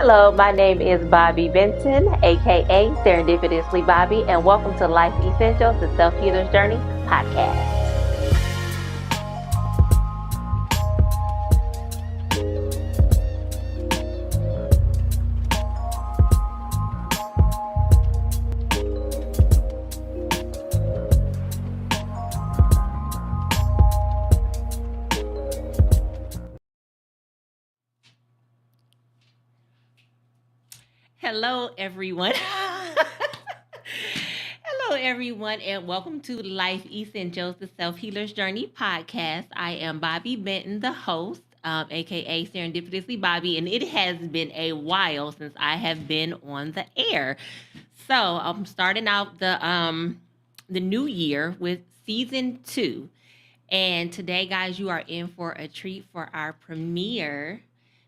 Hello, my name is Bobby Benton, aka Serendipitously Bobby, and welcome to Life Essentials, the Self-Healer's Journey podcast. Hello, everyone. Hello, everyone, and welcome to Life Essentials, the Self-Healer's Journey podcast. I am Bobby Benton, the host, aka Serendipitously Bobby, and it has been a while since I have been on the air. So I'm starting out the new year with season 2. And today, guys, you are in for a treat for our premiere.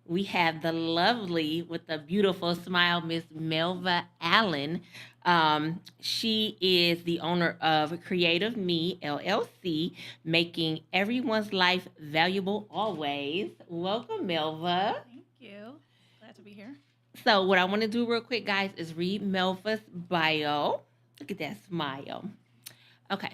We have the lovely, with the beautiful smile, Miss Melva Allen. She is the owner of Creative Me LLC, making everyone's life valuable always. Welcome, Melva. Thank you. Glad to be here. So, what I want to do real quick, guys, is read Melva's bio. Look at that smile. Okay.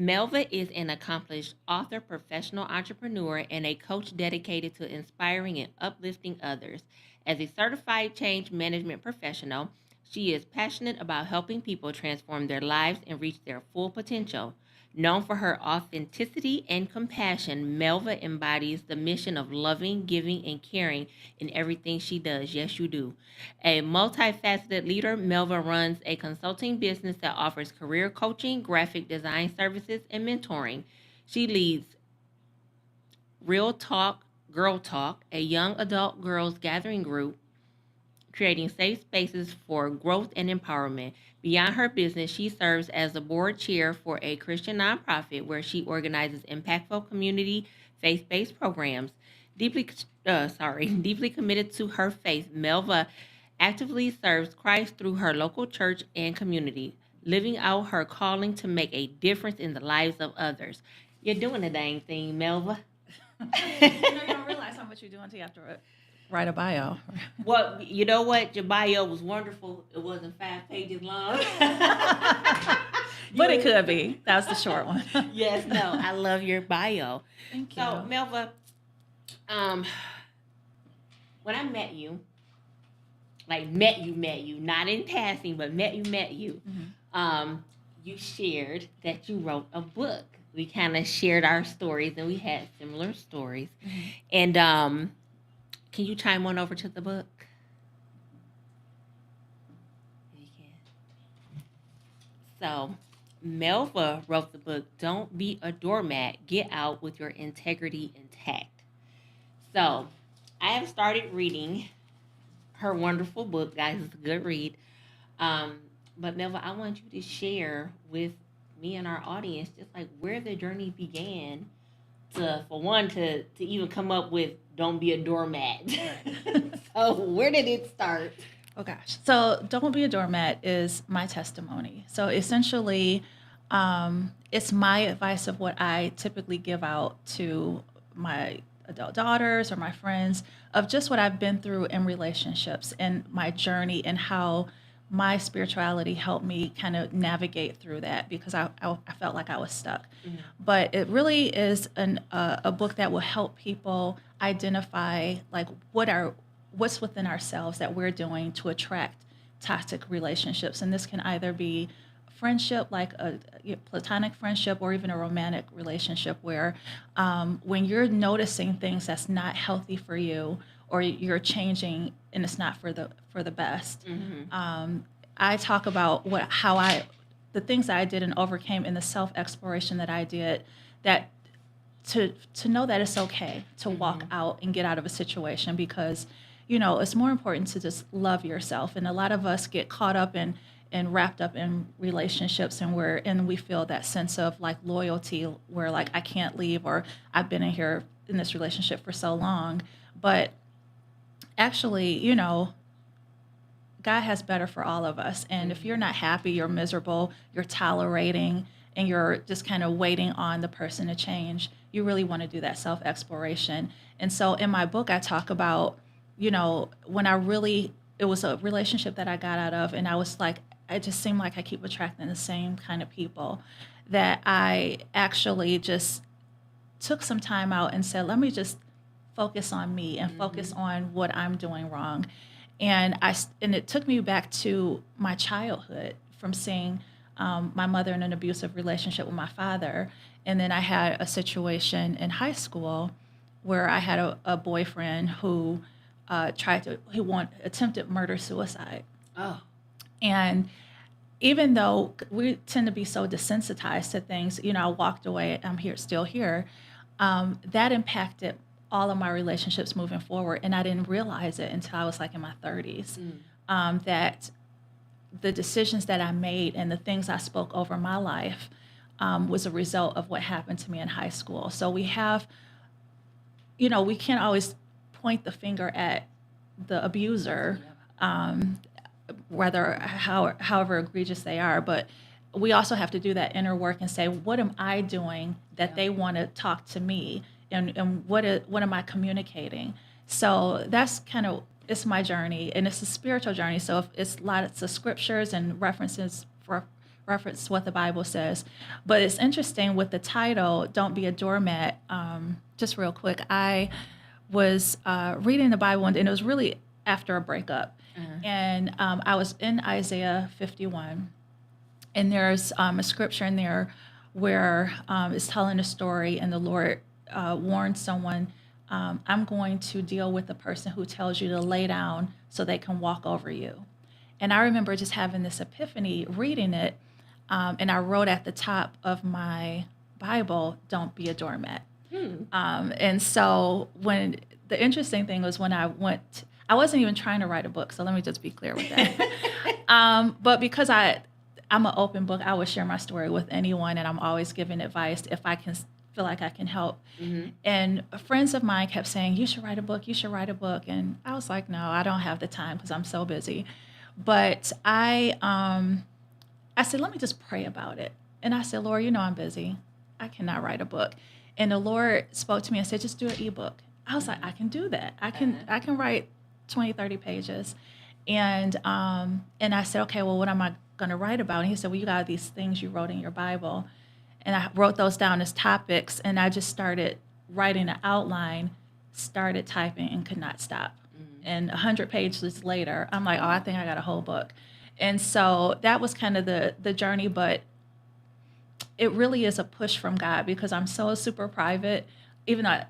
Melva is an accomplished author, professional entrepreneur, and a coach dedicated to inspiring and uplifting others. As a certified change management professional, she is passionate about helping people transform their lives and reach their full potential. Known for her authenticity and compassion, Melva embodies the mission of loving, giving, and caring in everything she does. Yes, you do. A multifaceted leader, Melva runs a consulting business that offers career coaching, graphic design services, and mentoring. She leads Real Talk, Girl Talk, a young adult girls gathering group, creating safe spaces for growth and empowerment. Beyond her business, she serves as the board chair for a Christian nonprofit where she organizes impactful community faith-based programs. Deeply committed to her faith, Melva actively serves Christ through her local church and community, living out her calling to make a difference in the lives of others. You're doing the dang thing, Melva. You don't realize how much you're doing until you have to write a bio. Well, you know what? Your bio was wonderful. It wasn't 5 pages long. But it could be. That was the short one. Yes, no, I love your bio. Thank you. So, Melva, when I met you, like met you, not in passing, but met you, you shared that you wrote a book. We kind of shared our stories, and we had similar stories. And can you chime on over to the book? You can. So, Melva wrote the book, Don't Be a Doormat, Get Out with Your Integrity Intact. So, I have started reading her wonderful book, guys. It's a good read. But Melva, I want you to share with me and our audience just like where the journey began to even come up with don't be a doormat. So where did it start? Oh gosh. So Don't Be a Doormat is my testimony. So essentially, it's my advice of what I typically give out to my adult daughters or my friends of just what I've been through in relationships and my journey and how my spirituality helped me kind of navigate through that because I felt like I was stuck. But it really is a book that will help people identify like what's within ourselves that we're doing to attract toxic relationships. And this can either be friendship, like a platonic friendship, or even a romantic relationship where when you're noticing things that's not healthy for you or you're changing and it's not for the best. I talk about the things that I did and overcame in the self-exploration that I did, that to know that it's okay to walk out and get out of a situation because it's more important to just love yourself. And a lot of us get caught up and wrapped up in relationships and we feel that sense of like loyalty where like I can't leave or I've been in this relationship for so long. But actually, God has better for all of us. And if you're not happy, you're miserable, you're tolerating, and you're just kind of waiting on the person to change, you really want to do that self-exploration. And so in my book, I talk about when it was a relationship that I got out of, and I was like, it just seemed like I keep attracting the same kind of people, that I actually just took some time out and said, let me just focus on me and focus on what I'm doing wrong. And it took me back to my childhood from seeing my mother in an abusive relationship with my father. And then I had a situation in high school where I had a boyfriend who attempted murder suicide. Oh. And even though we tend to be so desensitized to things, I walked away, I'm still here. That impacted all of my relationships moving forward. And I didn't realize it until I was like in my 30s, that the decisions that I made and the things I spoke over my life was a result of what happened to me in high school. So we can't always point the finger at the abuser, however egregious they are, but we also have to do that inner work and say, what am I doing that they want to talk to me, and what am I communicating? So that's it's my journey, and it's a spiritual journey. So if it's lots of scriptures and reference what the Bible says. But it's interesting with the title, Don't Be a Doormat. Just real quick, I was reading the Bible, and it was really after a breakup. And I was in Isaiah 51, and there's a scripture in there where it's telling a story, and the Lord warned someone, I'm going to deal with the person who tells you to lay down so they can walk over you. And I remember just having this epiphany reading it, and I wrote at the top of my Bible, don't be a doormat. And so the interesting thing was when I wasn't even trying to write a book, so let me just be clear with that. But because I'm an open book, I would share my story with anyone, and I'm always giving advice if I can feel like I can help. And friends of mine kept saying, you should write a book, you should write a book. And I was like, no, I don't have the time because I'm so busy. But I said, let me just pray about it. And I said, Lord, I'm busy. I cannot write a book. And the Lord spoke to me and said, just do an ebook. I was like, I can do that. I can write 20, 30 pages. And I said, okay, well, what am I going to write about? And he said, well, you got these things you wrote in your Bible. And I wrote those down as topics, and I just started writing an outline, started typing, and could not stop. And 100 pages later, I'm like, oh, I think I got a whole book. And so that was kind of the journey, but it really is a push from God because I'm so super private. Even though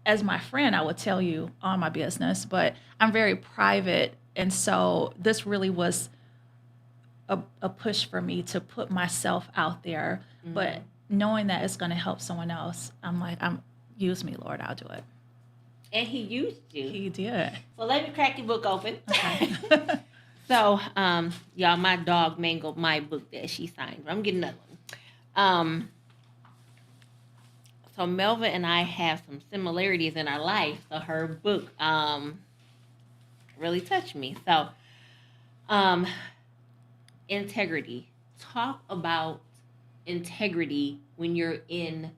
as my friend, I would tell you all my business, but I'm very private. And so this really was a push for me to put myself out there, but knowing that it's going to help someone else, I'm like, use me, Lord, I'll do it. And he used you. He did. So let me crack your book open. Okay. So, y'all, my dog mangled my book that she signed. I'm getting another one. So Melva and I have some similarities in our life. So her book really touched me. So, integrity. Talk about integrity when you're in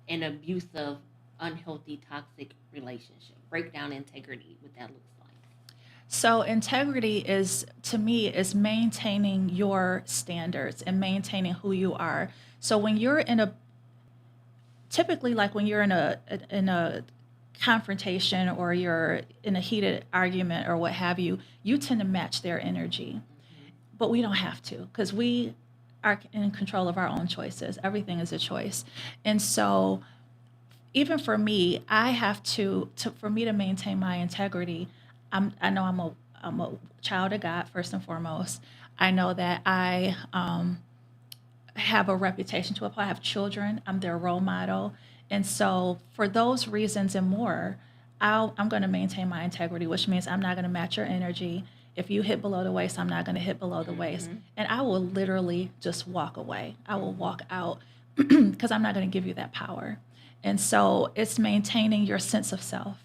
an abusive, unhealthy, toxic relationship. Break down integrity, what that looks like. So integrity to me, is maintaining your standards and maintaining who you are. So when you're typically like when you're in a confrontation or you're in a heated argument or what have you, you tend to match their energy. But we don't have to, because we are in control of our own choices. Everything is a choice. And so even for me, I have for me to maintain my integrity, I know I'm a child of God first and foremost. I know that I have a reputation to apply. I have children. I'm their role model. And so for those reasons and more, I'm going to maintain my integrity, which means I'm not going to match your energy. If you hit below the waist, I'm not going to hit below the waist. And I will literally just walk away. I will walk out because I'm not going to give you that power. And so it's maintaining your sense of self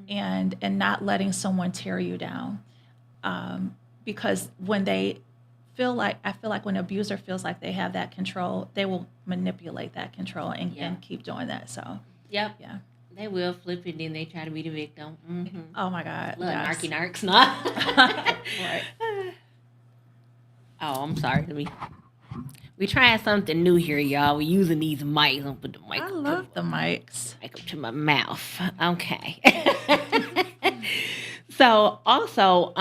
and not letting someone tear you down. Because when I feel like when an abuser feels like they have that control, they will manipulate that control and keep doing that. So, yep. Yeah. They will flip it, then they try to be the victim. Mm-hmm. Oh my God. Little Yes. narky narcs, not. Right. Oh, I'm sorry. We trying something new here, y'all. We using these mics. I'm put the mic I up love the mics. up to my mouth. Okay. So also,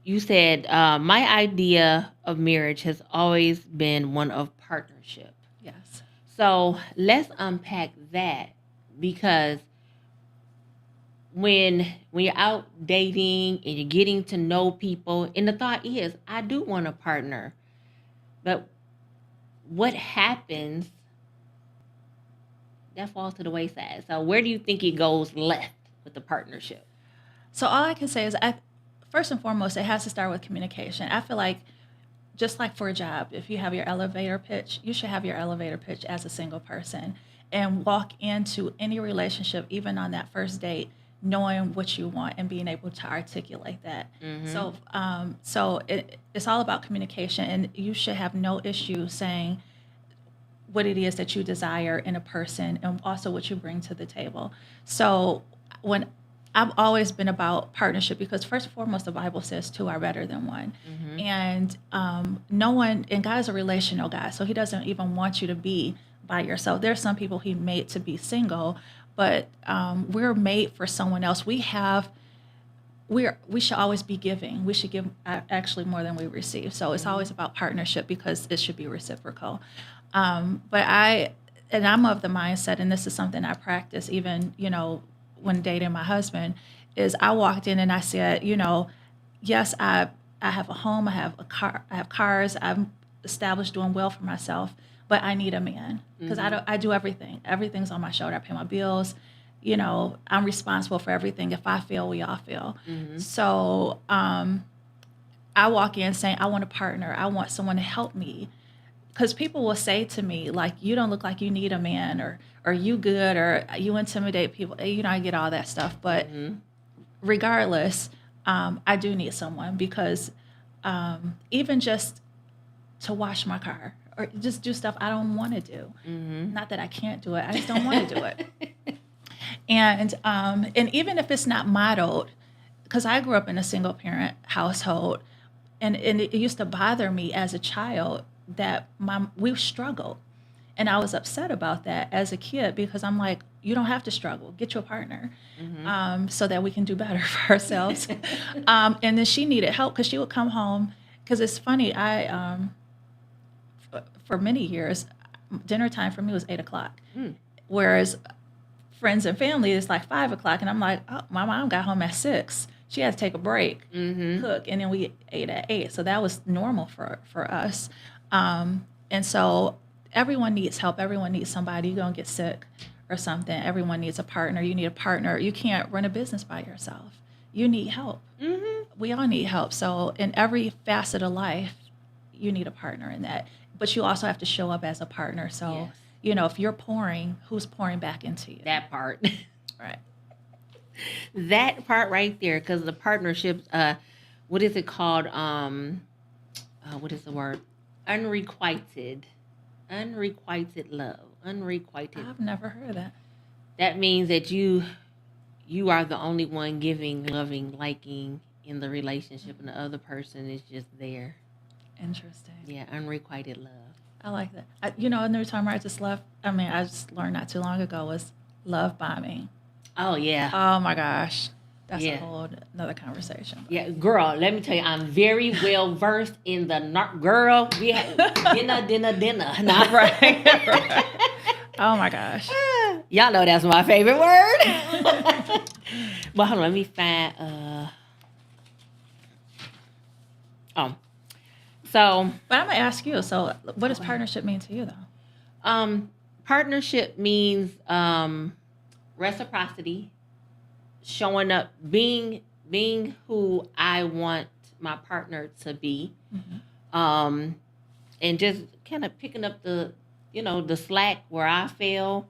you said my idea of marriage has always been one of partnership. Yes. So let's unpack that, because when you're out dating and you're getting to know people, and the thought is, I do want a partner, but what happens that falls to the wayside? So where do you think it goes left with the partnership? So all I can say is, first and foremost, it has to start with communication. I feel like, just like for a job, if you have your elevator pitch, you should have your elevator pitch as a single person and walk into any relationship, even on that first date, knowing what you want and being able to articulate that. Mm-hmm. So it's all about communication, and you should have no issue saying what it is that you desire in a person and also what you bring to the table. So when I've always been about partnership, because first and foremost, the Bible says two are better than one. Mm-hmm. And no one, and God is a relational God, so he doesn't even want you to be by yourself. There's some people he made to be single, but we're made for someone else. We should always be giving. We should give actually more than we receive. So it's always about partnership, because it should be reciprocal. But I'm of the mindset, and this is something I practice even, when dating my husband, is I walked in and I said, yes, I have a home, I have a car, I have cars, I'm established doing well for myself, but I need a man, because I do everything. Everything's on my shoulder. I pay my bills. I'm responsible for everything. If I fail, we all fail. Mm-hmm. So I walk in saying, I want a partner. I want someone to help me. Because people will say to me, like, you don't look like you need a man, or you good, or you intimidate people. I get all that stuff. But regardless, I do need someone, because even just to wash my car or just do stuff I don't want to do. Mm-hmm. Not that I can't do it. I just don't want to do it. And even if it's not modeled, because I grew up in a single parent household, and it used to bother me as a child that we struggled. And I was upset about that as a kid, because I'm like, you don't have to struggle. Get you a partner, so that we can do better for ourselves. And then she needed help, because she would come home. Because it's funny, for many years, dinner time for me was 8:00, whereas friends and family is like 5:00. And I'm like, oh, my mom got home at 6. She had to take a break, cook, and then we ate at 8. So that was normal for us. And so everyone needs help. Everyone needs somebody. You're going to get sick or something. Everyone needs a partner. You need a partner. You can't run a business by yourself. You need help. Mm-hmm. We all need help. So in every facet of life, you need a partner in that. But you also have to show up as a partner. So, Yes. if you're pouring, who's pouring back into you? That part. Right. That part right there, because the partnerships, what is it called? What is the word? Unrequited love. Unrequited. I've never heard of that. That means that you are the only one giving, loving, liking in the relationship, and the other person is just there. Interesting. Yeah, unrequited love. I like that. Another time I just learned not too long ago was love bombing. Oh yeah. Oh my gosh. That's Yeah. a whole another conversation. Yeah, girl, let me tell you, I'm very well versed in the girl. We had dinner. Not right. Oh my gosh. Y'all know that's my favorite word. But hold on, let me find. So But I'm gonna ask you. So, what does partnership mean to you, though? partnership means reciprocity, showing up, being who I want my partner to be, and just kind of picking up the slack where I fall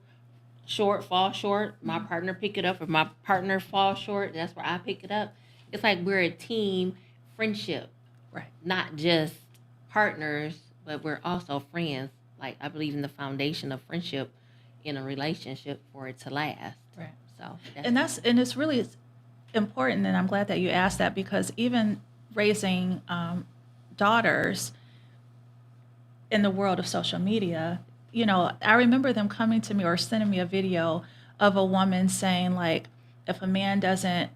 short. My partner pick it up. If my partner falls short, that's where I pick it up. It's like we're a team friendship, Right. not just partners, but we're also friends. Like, I believe in the foundation of friendship in a relationship for it to last. Right. So And it's really important, and I'm glad that you asked that, because even raising daughters in the world of social media, I remember them coming to me or sending me a video of a woman saying, like, if a man doesn't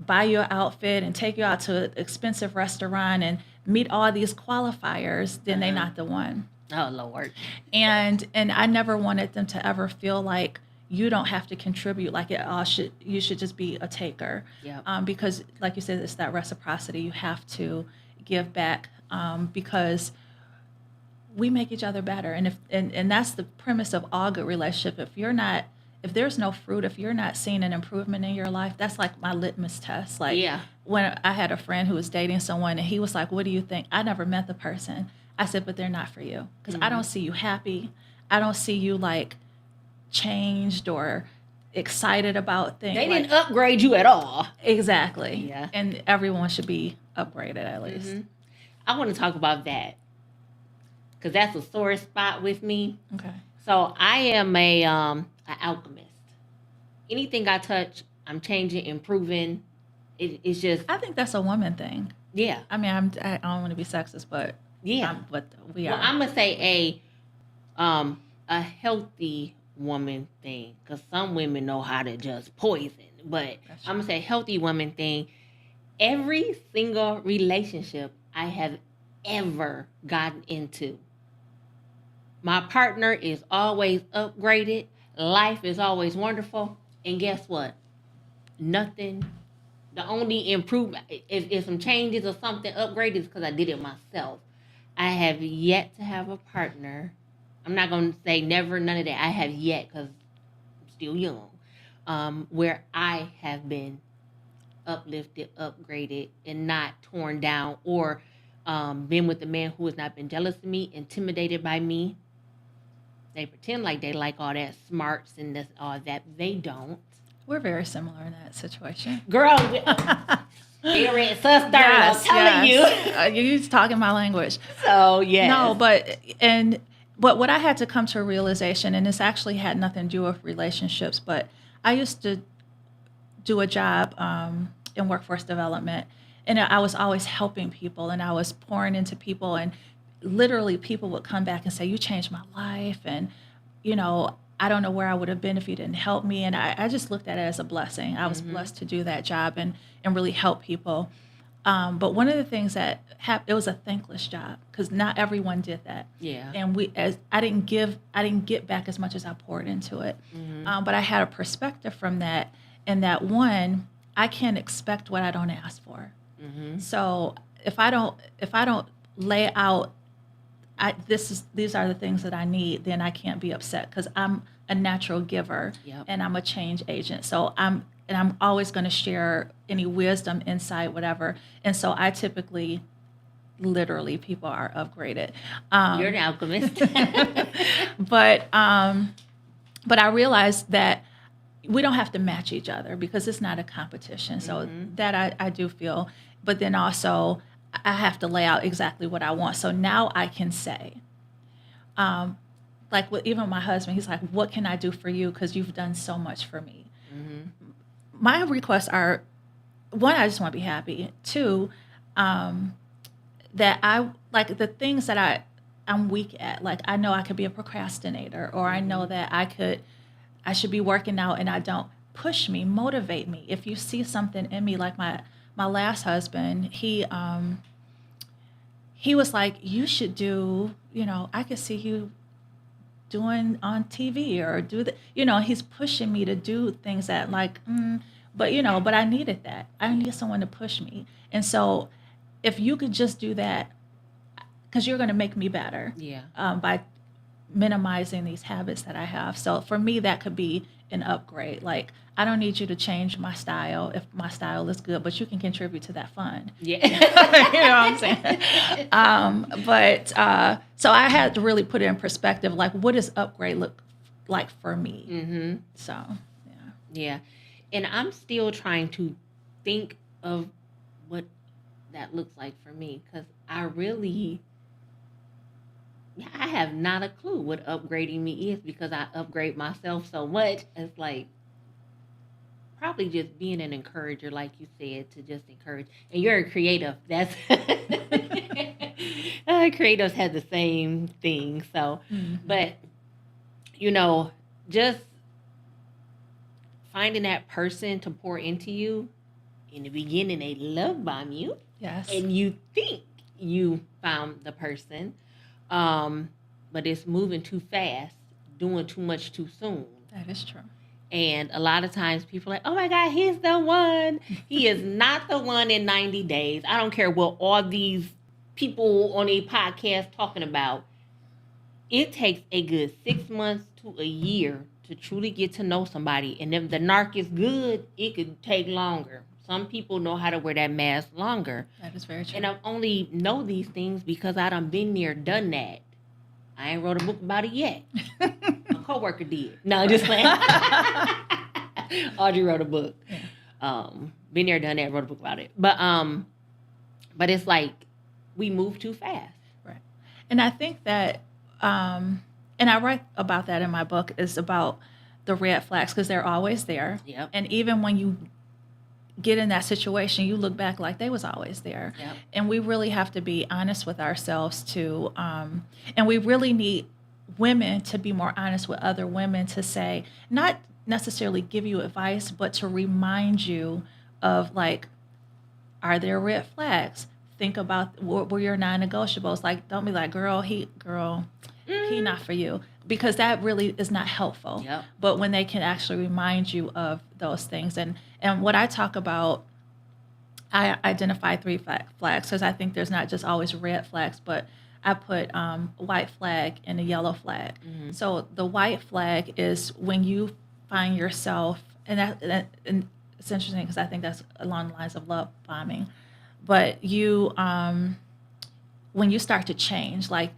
buy your outfit and take you out to an expensive restaurant and meet all these qualifiers, then they're not the one. oh Lord. And I never wanted them to ever feel like you don't have to contribute, like you should just be a taker. Yep. Because like you said, it's that reciprocity. You have to give back, because we make each other better. And that's the premise of all good relationship. If there's no fruit, if you're not seeing an improvement in your life, that's like my litmus test. Like, Yeah. when I had a friend who was dating someone and he was like, "What do you think?" I never met the person. I said, "But they're not for you, because I don't see you happy. I don't see you like changed or excited about things." They didn't upgrade you at all. Exactly. Yeah. And everyone should be upgraded at least. I want to talk about that because that's a sore spot with me. Okay. So I am an alchemist. Anything I touch, I'm changing, improving. It's just I think that's a woman thing. yeah. I mean, I don't want to be sexist, but Yeah. but we Well, are. I'm gonna say a healthy woman thing, because some women know how to just poison. But That's I'm gonna say healthy woman thing. Every single relationship I have ever gotten into, my partner is always upgraded. Life is always wonderful. And guess what? Nothing. The only improvement, if some changes or something upgraded, is because I did it myself. I have yet to have a partner. I'm not going to say never, none of that. I have yet, because I'm still young, where I have been uplifted, upgraded, and not torn down, or been with a man who has not been jealous of me, intimidated by me. They pretend like they like all that smarts and this, all that. They don't. We're very similar in that situation. Girl, you're red sister. I'm telling you. You're talking my language. So, yeah. No, but what I had to come to a realization, and this actually had nothing to do with relationships, but I used to do a job in workforce development, and I was always helping people, and I was pouring into people, and literally people would come back and say, "You changed my life," and I don't know where I would have been if you didn't help me. And I just looked at it as a blessing. I was blessed to do that job and really help people. But one of the things that happened, it was a thankless job, because not everyone did that. Yeah. And I didn't get back as much as I poured into it. But I had a perspective from that, and that one, I can't expect what I don't ask for. So if I don't lay out, these are the things that I need, then I can't be upset, because I'm a natural giver. Yep. And I'm a change agent. So I'm always going to share any wisdom, insight, whatever. And so I typically, literally, people are upgraded. You're an alchemist. But I realized that we don't have to match each other, because it's not a competition. So that I do feel. But then also, I have to lay out exactly what I want. So now I can say, like with even my husband, he's like, "What can I do for you? Because you've done so much for me." My requests are, one, I just want to be happy. Two, that I like the things that I'm weak at. Like, I know I could be a procrastinator, or I know that I should be working out, and I don't. Push me, motivate me. If you see something in me, like my last husband, he was like, "You should do, I could see you doing on TV, or do the," he's pushing me to do things that, like, but I needed that. I need someone to push me. And so if you could just do that, because you're going to make me better. Yeah. By minimizing these habits that I have. So for me, that could be an upgrade. Like, I don't need you to change my style if my style is good, but you can contribute to that fund. Yeah. You know what I'm saying? So I had to really put it in perspective, like, what does upgrade look like for me? So, yeah. Yeah. And I'm still trying to think of what that looks like for me, because I really I have not a clue what upgrading me is because I upgrade myself so much. It's like probably just being an encourager, like you said, to just encourage. And you're a creative. That's creatives have the same thing. So, but you know, just finding that person to pour into you. In the beginning, they love bomb you. Yes. And you think you found the person, but it's moving too fast, doing too much too soon. That is true. And a lot of times people are like, oh my God, he's the one. He is not the one in 90 days. I don't care what all these people on a podcast talking about. It takes a good 6 months to a year to truly get to know somebody. And if the narc is good, it could take longer. Some people know how to wear that mask longer. That is very true. And I only know these things because I done been there, done that. I ain't wrote a book about it yet. A coworker did. No, just playing. Audrey wrote a book. Been there, done that, wrote a book about it. But it's like we move too fast. Right. And I think that, and I write about that in my book, is about the red flags because they're always there. Yep. And even when you get in that situation, you look back like they was always there. Yep. And we really have to be honest with ourselves too. And we really need women to be more honest with other women, to say, not necessarily give you advice, but to remind you of, like, are there red flags? Think about what were your non-negotiables. Like, don't be like, girl, he not for you, because that really is not helpful. Yep. But when they can actually remind you of those things. And what I talk about, I identify 3 flags, because I think there's not just always red flags, but I put white flag and a yellow flag. Mm-hmm. So the white flag is when you find yourself, and it's interesting because I think that's along the lines of love bombing, but you, when you start to change, like,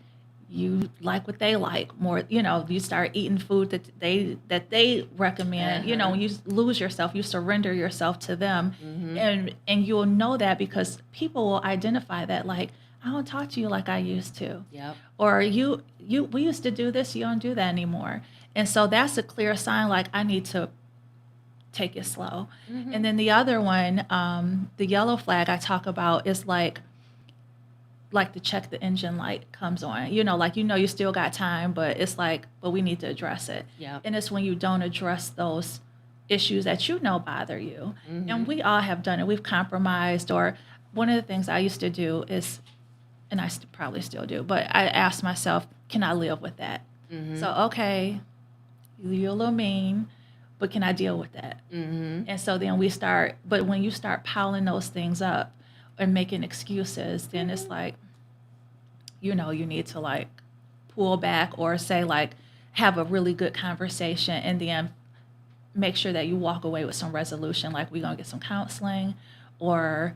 you like what they like more, you start eating food that they recommend. When you lose yourself, you surrender yourself to them. Mm-hmm. And you'll know that because people will identify that, like, I don't talk to you like I used to. Yep. Or we used to do this, you don't do that anymore. And so that's a clear sign, like, I need to take it slow. Mm-hmm. And then the other one, the yellow flag I talk about is like the check the engine light comes on. You still got time, but it's like, but we need to address it. Yep. And it's when you don't address those issues that bother you. Mm-hmm. And we all have done it. We've compromised. Or one of the things I used to do is, and I probably still do, but I asked myself, can I live with that? Mm-hmm. So, okay, you're a little mean, but can I deal with that? Mm-hmm. And so then but when you start piling those things up and making excuses, then it's like, you need to, like, pull back, or say, like, have a really good conversation, and then make sure that you walk away with some resolution, like, we're going to get some counseling, or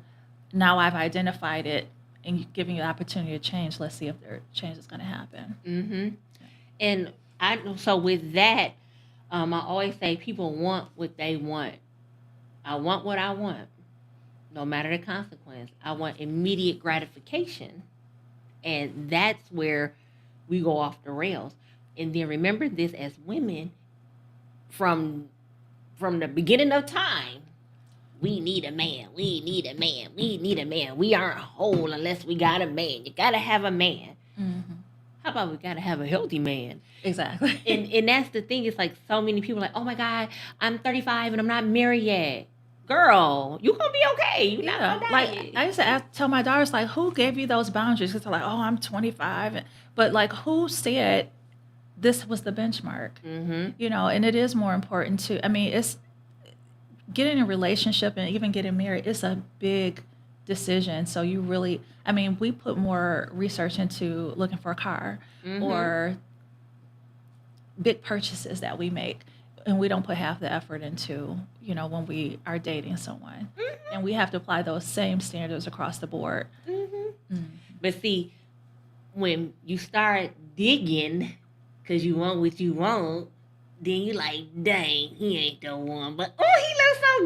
now I've identified it and giving you the opportunity to change. Let's see if their change is going to happen. Mm-hmm. And so with that, I always say people want what they want. I want what I want, no matter the consequence. I want immediate gratification. And that's where we go off the rails. And then remember this, as women, from the beginning of time, we need a man. We need a man. We need a man. We aren't whole unless we got a man. You got to have a man. Mm-hmm. How about we got to have a healthy man? Exactly. And that's the thing. It's like so many people are like, oh my God, I'm 35 and I'm not married yet. Girl, you gonna be okay. You're not gonna die. Like, I used to tell my daughters, like, who gave you those boundaries? Because they're like, oh, I'm 25. But, like, who said this was the benchmark? Mm-hmm. And it is more important to, it's getting in a relationship and even getting married. It's a big decision. So you really, we put more research into looking for a car, Mm-hmm. or big purchases that we make. And we don't put half the effort into, when we are dating someone. Mm-hmm. And we have to apply those same standards across the board. Mm-hmm. But see, when you start digging because you want what you want, then you like, dang, he ain't the one. But, oh, he looks so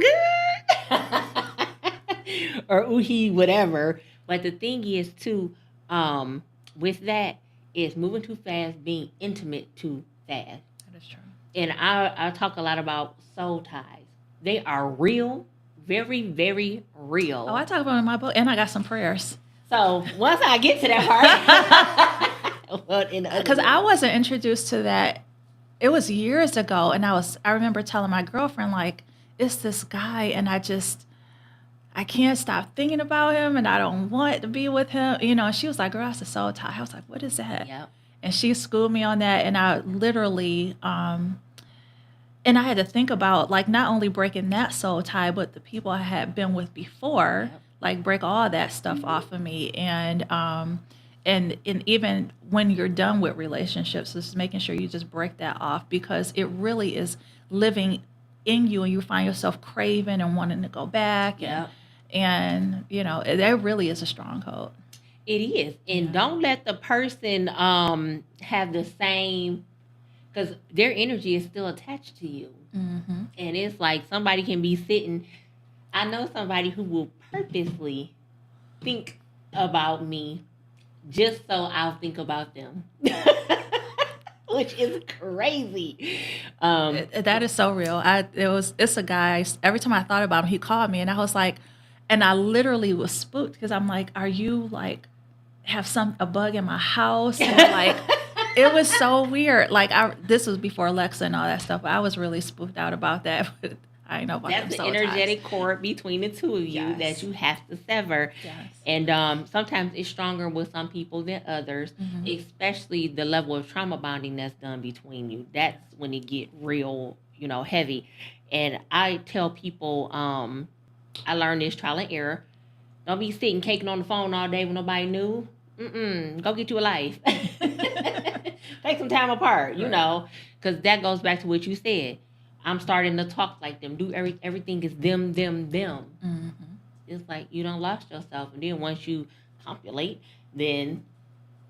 good. Or, oh, he whatever. But the thing is, too, with that, is moving too fast, being intimate too fast. That is true. And I talk a lot about soul ties. They are real, very, very real. Oh, I talk about it in my book, and I got some prayers. So once I get to that part, Because I wasn't introduced to that. It was years ago, and I remember telling my girlfriend, like, it's this guy, and I can't stop thinking about him, and I don't want to be with him. And she was like, girl, that's a soul tie. I was like, what is that? Yep. And she schooled me on that, and I literally, and I had to think about, like, not only breaking that soul tie, but the people I had been with before, Yep. like, break all that stuff off of me. And even when you're done with relationships, just making sure you just break that off, because it really is living in you, and you find yourself craving and wanting to go back. Yep. And that really is a stronghold. It is. And don't let the person have the same, because their energy is still attached to you. Mm-hmm. And it's like somebody can be sitting. I know somebody who will purposely think about me just so I'll think about them, which is crazy. That is so real. It's a guy. Every time I thought about him, he called me, and I was like, and I literally was spooked, because I'm like, are you like have a bug in my house? And like, it was so weird. Like, this was before Alexa and all that stuff, but I was really spooked out about that. But I didn't know about That's the soul energetic ties. cord between the two of you Yes. that you have to sever. Yes. And sometimes it's stronger with some people than others, Mhm. especially the level of trauma bonding that's done between you. That's when it get real, heavy. And I tell people, I learned this trial and error. Don't be sitting caking on the phone all day when nobody knew. Go get you a life. Take some time apart, because that goes back to what you said. I'm starting to talk like them. Do everything is them. Mhm. It's like you done lost yourself, and then once you copulate, then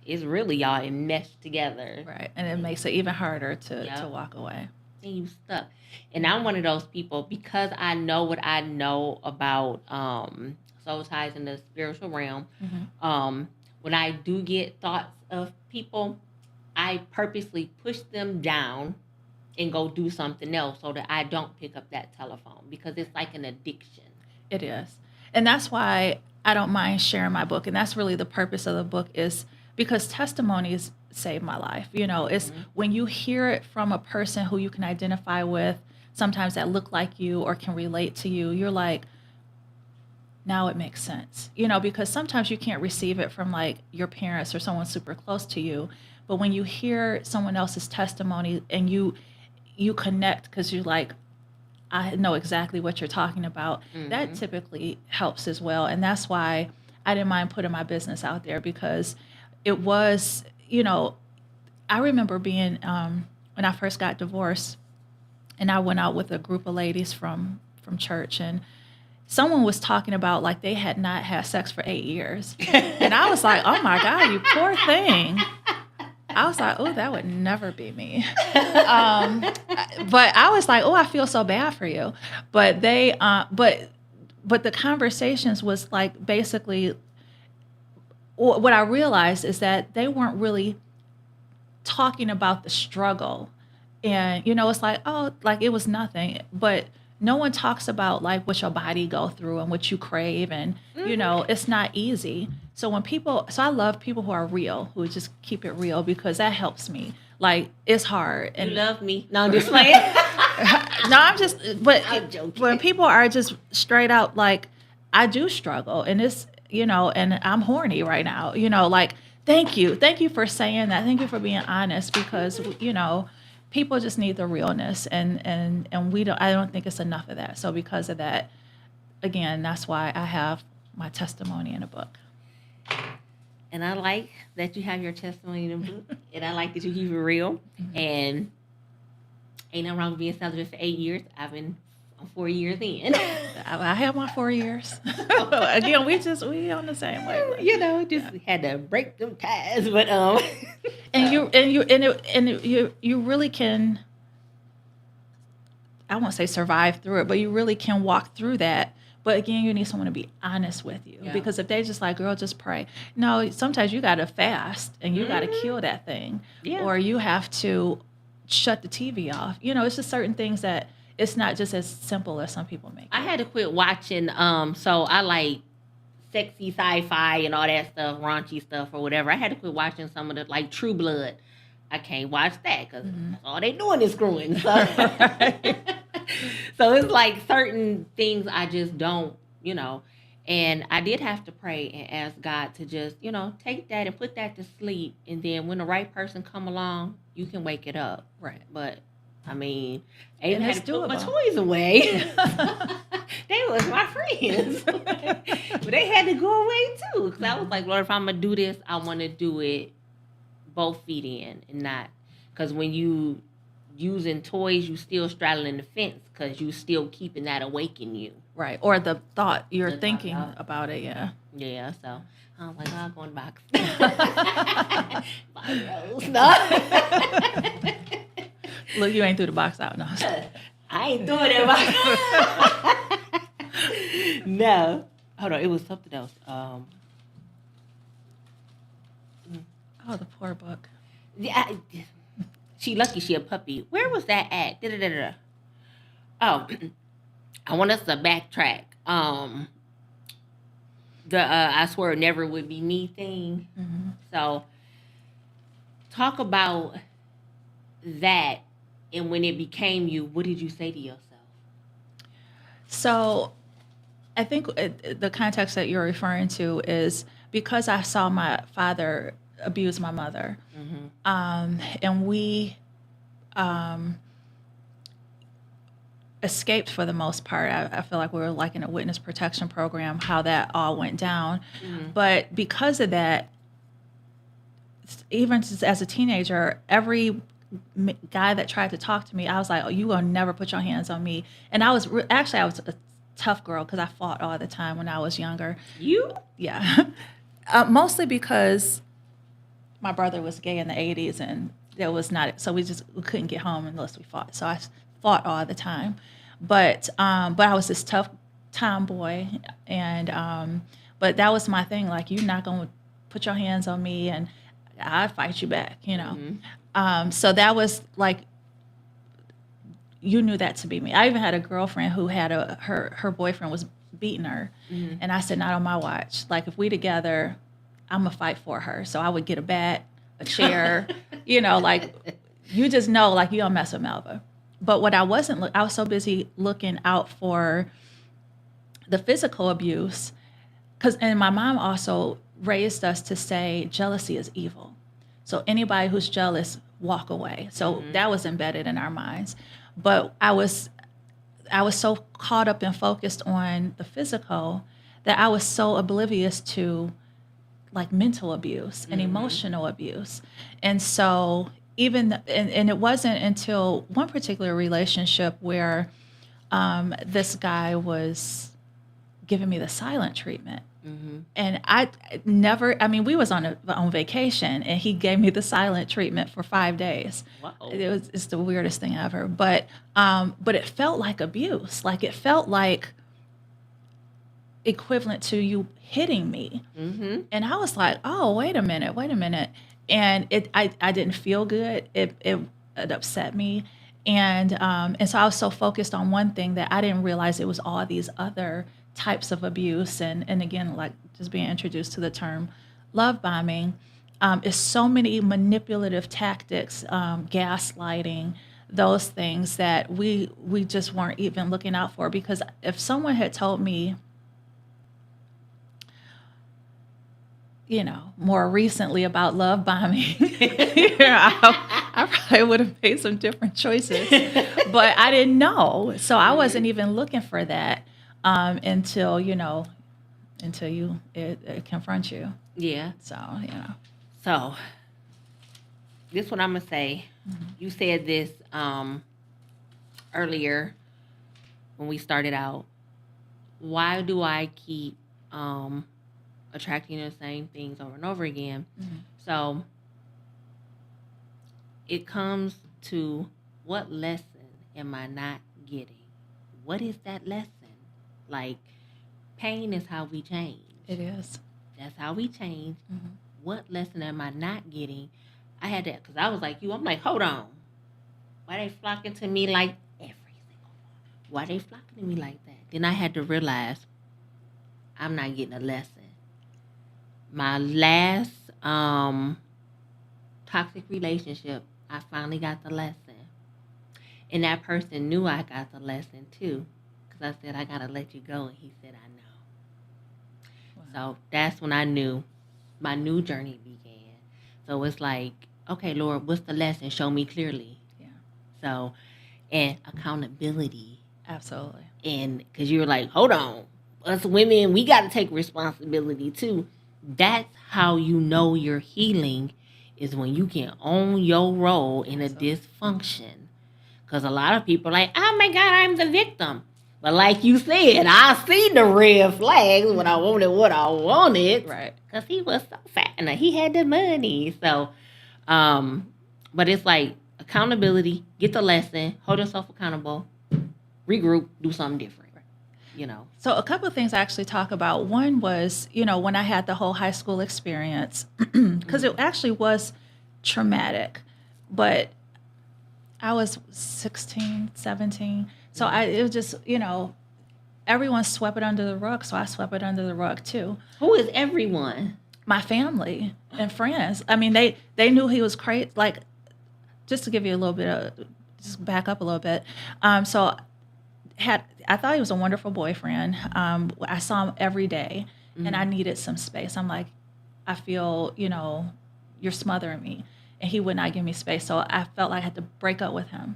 it's really y'all enmeshed together, Right, and it makes it even harder to Yep. walk away. and you stuck. And I'm one of those people, because I know what I know about soul ties in the spiritual realm. Mhm. When I do get thoughts of people, I purposely push them down and go do something else so that I don't pick up that telephone, because it's like an addiction. It is. And that's why I don't mind sharing my book. And that's really the purpose of the book, is because testimonies saved my life. It's Mhm. when you hear it from a person who you can identify with, sometimes that look like you or can relate to you, you're like, now it makes sense. Because sometimes you can't receive it from like your parents or someone super close to you. But when you hear someone else's testimony and you connect, because you're like, I know exactly what you're talking about. That Mhm. typically helps as well. And that's why I didn't mind putting my business out there, because it was, I remember being, when I first got divorced, and I went out with a group of ladies from church, and someone was talking about like they had not had sex for 8 years. And I was like, oh my God, you poor thing. I was like, oh, that would never be me. But I was like, oh, I feel so bad for you. But but the conversations was like, basically, what I realized is that they weren't really talking about the struggle. And, it's like, oh, like it was nothing. But no one talks about like what your body go through and what you crave. And, it's not easy. So I love people who are real, who just keep it real, because that helps me. Like, it's hard. You And love me. No, I'm just playing. I'm joking. when people are just straight out, like, I do struggle, and it's, and I'm horny right now, like, thank you for saying that. Thank you for being honest, because, people just need the realness, and I don't think it's enough of that. So because of that, again, that's why I have my testimony in a book. And I like that you have your testimony in the book, and I like that you keep it real. And ain't nothing wrong with being celibate for 8 years. I'm 4 years in. I have my 4 years. Again, we on the same wavelength. Just had to break them ties, but And you really can, I won't say survive through it, but you really can walk through that But again, you need someone to be honest with you, Yeah. because if they just like, girl, just pray. No, sometimes you got to fast and you got to kill that thing, Yeah. or you have to shut the TV off. You know, it's just certain things that it's not just as simple as some people make I it. had to quit watching. So I like sexy sci-fi and all that stuff, raunchy stuff or whatever. I had to quit watching some of the like True Blood. I can't watch that because all they doing is screwing. So. So it's like certain things I just don't, And I did have to pray and ask God to just, take that and put that to sleep. And then when the right person come along, you can wake it up. Right. But I mean, I even And had it's to put my doable. toys away. They was my friends. But they had to go away too. Because I was like, Lord, if I'm going to do this, I want to do it both feet in and not. Because when you using toys, you still straddling the fence because you still keeping that awake in you. Right. Or the thought you're The thought, thinking yeah. about it. Yeah. Yeah, so I was like, I'll go in the box. Bye, Rose. No. Look, you ain't threw the box out. No. I ain't doing that box. No. Hold on, it was something else. Oh, the poor book. Yeah, she lucky she a puppy. Where was that at? Da-da-da-da. Oh, I want us to backtrack. The I swear it never would be me thing. Mm-hmm. So talk about that, and when it became you, what did you say to yourself? So I think the context that you're referring to is because I saw my father abuse my mother. Mm-hmm. And we escaped for the most part. I feel like we were like in a witness protection program, how that all went down. Mm-hmm. But because of that, even as a teenager, every guy that tried to talk to me, I was like, oh, you will never put your hands on me. And I was actually, I was a tough girl because I fought all the time when I was younger. You? Yeah. Mostly because my brother was gay in the 80s and there was not, so we couldn't get home unless we fought. So I fought all the time. But I was this tough tomboy. And, but that was my thing. Like, you're not going to put your hands on me and I'd fight you back, Mm-hmm. So that was like, you knew that to be me. I even had a girlfriend who had her boyfriend was beating her. Mm-hmm. And I said, not on my watch. Like, if we together, I'm going to fight for her. So I would get a bat, a chair, like, you just know, like, you don't mess with Melva. But what I wasn't, I was so busy looking out for the physical abuse. And my mom also raised us to say jealousy is evil. So anybody who's jealous, walk away. So that was embedded in our minds. But I was so caught up and focused on the physical that I was so oblivious to like mental abuse and emotional abuse. And so and it wasn't until one particular relationship where this guy was giving me the silent treatment. Mm-hmm. And we was on vacation and he gave me the silent treatment for 5 days. Wow. It's the weirdest thing ever. But it felt like abuse. Like, it felt like equivalent to you hitting me. Mm-hmm. And I was like, oh, wait a minute. And I didn't feel good. It upset me. And so I was so focused on one thing that I didn't realize it was all these other types of abuse. And again, like, just being introduced to the term love bombing, is so many manipulative tactics, gaslighting, those things that we just weren't even looking out for. Because if someone had told me, more recently about love bombing, I probably would have made some different choices. But I didn't know. So I wasn't even looking for that until it confronts you. Yeah. So, So, this what I'm gonna say. Mm-hmm. You said this earlier when we started out. Why do I keep attracting the same things over and over again? Mm-hmm. So, it comes to, what lesson am I not getting? What is that lesson? Like, Pain is how we change. It is. That's how we change. Mm-hmm. What lesson am I not getting? I had that because I was like you. I'm like, hold on. Why they flocking to me like every single one? Why they flocking to me like that? Then I had to realize I'm not getting a lesson. My last toxic relationship, I finally got the lesson. And that person knew I got the lesson too. Because I said, I got to let you go. And he said, I know. Wow. So that's when I knew my new journey began. So it's like, okay, Lord, what's the lesson? Show me clearly. Yeah. So, and accountability. Absolutely. And because you're like, hold on, us women, we got to take responsibility too. That's how you know you're healing, is when you can own your role in a dysfunction. Because a lot of people are like, oh my God, I'm the victim. But like you said, I seen the red flags when I wanted what I wanted. Right. Because he was so fat and he had the money. So, but it's like accountability, get the lesson, hold yourself accountable, regroup, do something different. You know. So a couple of things I actually talk about. One was, when I had the whole high school experience, because it actually was traumatic, but I was 16, 17. So it was just, everyone swept it under the rug. So I swept it under the rug too. Who is everyone? My family and friends. I mean, they knew he was crazy. Like, just to give you a little bit of, just back up a little bit. So I thought he was a wonderful boyfriend. I saw him every day, and I needed some space. I'm like, I feel, you're smothering me. And he would not give me space. So I felt like I had to break up with him.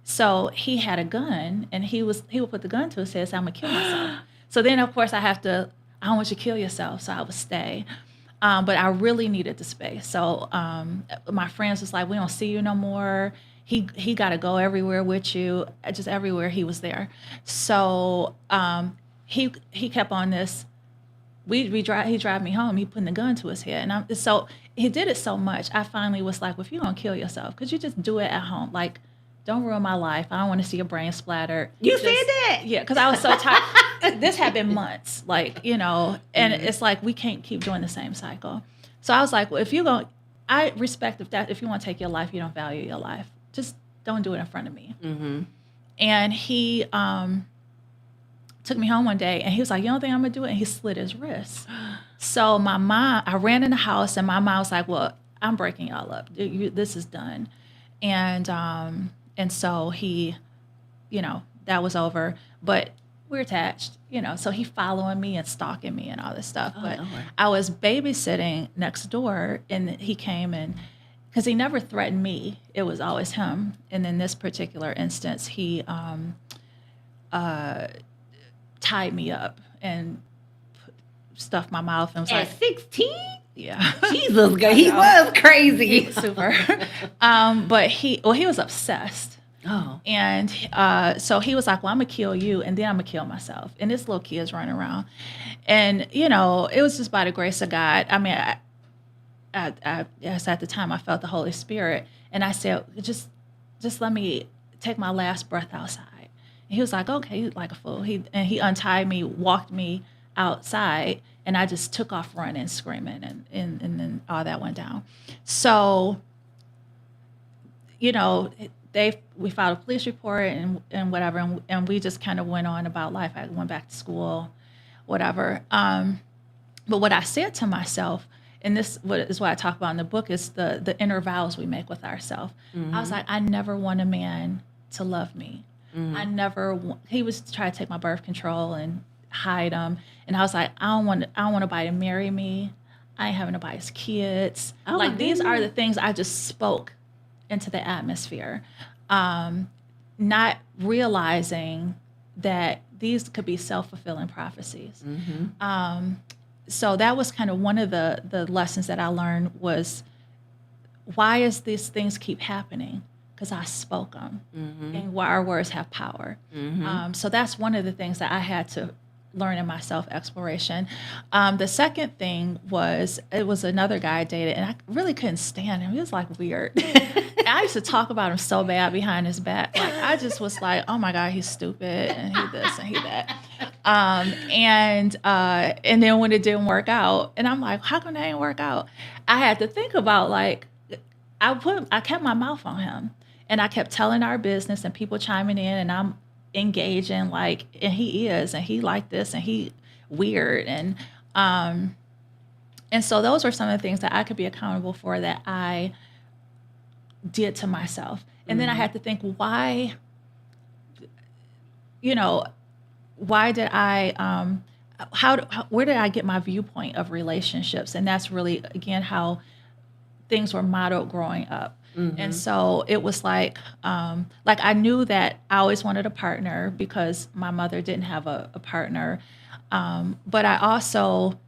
So he had a gun, and he would put the gun to his head, say, I'm going to kill myself. So then, of course, I don't want you to kill yourself. So I would stay. But I really needed the space. So my friends was like, we don't see you no more. He got to go everywhere with you, just everywhere he was there. So he kept on this. He drive me home. He putting the gun to his head, and so he did it so much. I finally was like, well, if you're gonna kill yourself, could you just do it at home? Like, don't ruin my life. I don't want to see your brain splattered. You said that? Yeah, because I was so tired. This had been months, and it's like we can't keep doing the same cycle. So I was like, well, I respect if you want to take your life, you don't value your life. Just don't do it in front of me. Mm-hmm. And he took me home one day, and he was like, you don't think I'm going to do it? And he slit his wrist. So I ran in the house, and my mom was like, well, I'm breaking y'all up. This is done. And so he, that was over. But we're attached, so he following me and stalking me and all this stuff. But Lord. I was babysitting next door, and he came and, because he never threatened me. It was always him. And in this particular instance, he tied me up and stuffed my mouth and was At like, 16? yeah. Jesus, he was crazy. Super. But he was obsessed. Oh. And so he was like, well, I'm going to kill you, and then I'm going to kill myself. And this little kid's running around. And, it was just by the grace of God. I mean, yes, at the time, I felt the Holy Spirit. And I said, just let me take my last breath outside. And he was like, okay, like a fool. He untied me, walked me outside, and I just took off running, screaming, and then all that went down. So, we filed a police report and whatever, and we just kind of went on about life. I went back to school, whatever. But what I said to myself, and this is what I talk about in the book, is the inner vows we make with ourselves. Mm-hmm. I was like, I never want a man to love me. Mm-hmm. He was trying to take my birth control and hide them. And I was like, I don't want nobody to marry me. I ain't having nobody's kids. Oh, these are the things I just spoke into the atmosphere. Not realizing that these could be self-fulfilling prophecies. Mm-hmm. So that was kind of one of the lessons that I learned was, why is these things keep happening? Because I spoke them, mm-hmm. and why our words have power. Mm-hmm. So that's one of the things that I had to learn in my self-exploration. The second thing was, it was another guy I dated, and I really couldn't stand him. He was like weird. I used to talk about him so bad behind his back. Like, I just was like, oh my God, he's stupid, and he this and he that. And then when it didn't work out, and I'm like, how come that didn't work out? I had to think about like, I kept my mouth on him, and I kept telling our business and people chiming in, and I'm engaging like, and he like this, and he weird, and so those were some of the things that I could be accountable for that I did to myself. And then I had to think, why, why did I, where did I get my viewpoint of relationships? And that's really, again, how things were modeled growing up. And so it was like I knew that I always wanted a partner because my mother didn't have a partner. But I also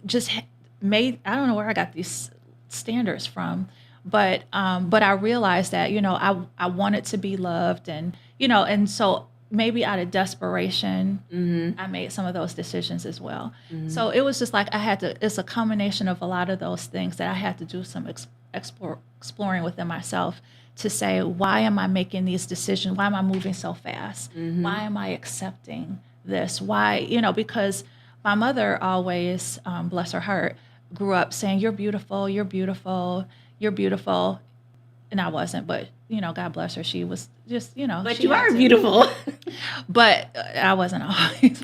just I don't know where I got these standards from, but I realized that, I wanted to be loved, and so maybe out of desperation, I made some of those decisions as well. So it was just like it's a combination of a lot of those things that I had to do some exploring within myself to say, why am I making these decisions? Why am I moving so fast? Why am I accepting this? Why, because my mother always, bless her heart, grew up saying, you're beautiful, you're beautiful, you're beautiful. And I wasn't, but, God bless her. She was just, But you are beautiful. But I wasn't always,